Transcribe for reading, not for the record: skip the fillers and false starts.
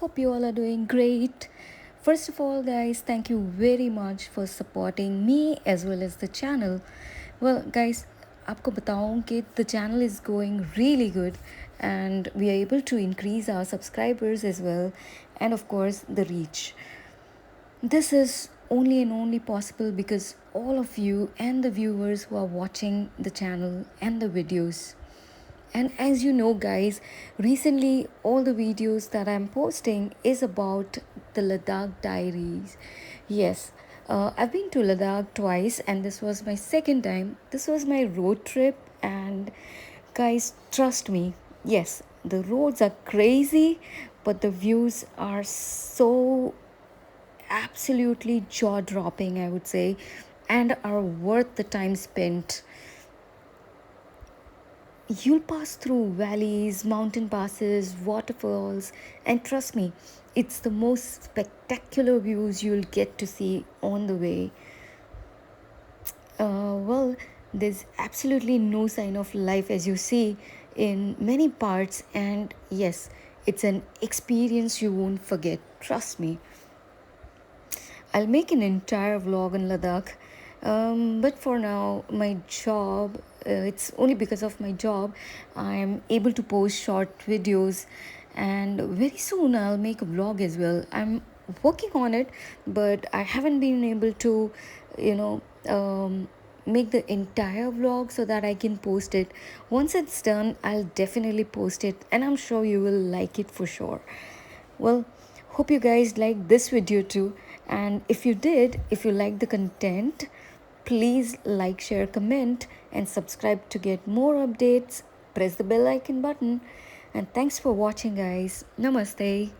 Hope you all are doing great. First of all, guys, thank you very much for supporting me as well as the channel. Well, guys, आपको बताऊं कि the channel is going really good and we are able to increase our subscribers as well, and of course the reach. This is only and only possible because all of you and the viewers who are watching the channel and the videos. And as you know, guys, recently all the videos that I'm posting is about the Ladakh diaries. Yes, I've been to Ladakh twice, and this was my second time. This was my road trip, and guys, trust me, yes, the roads are crazy, but the views are so absolutely jaw dropping, I would say, and are worth the time spent. You'll pass through valleys, mountain passes, waterfalls, and trust me, it's the most spectacular views you'll get to see on the way. Well, there's absolutely no sign of life as you see in many parts, and yes, it's an experience you won't forget. Trust me. I'll make an entire vlog on Ladakh. But for now, my job, it's only because of my job, I'm able to post short videos, and very soon I'll make a vlog as well. I'm working on it, but I haven't been able to, you know, make the entire vlog so that I can post it. Once it's done, I'll definitely post it, and I'm sure you will like it for sure. Well, hope you guys liked this video too. And if you did, if you like the content, please like, share, comment, and subscribe to get more updates. Press the bell icon button. And thanks for watching, guys. Namaste.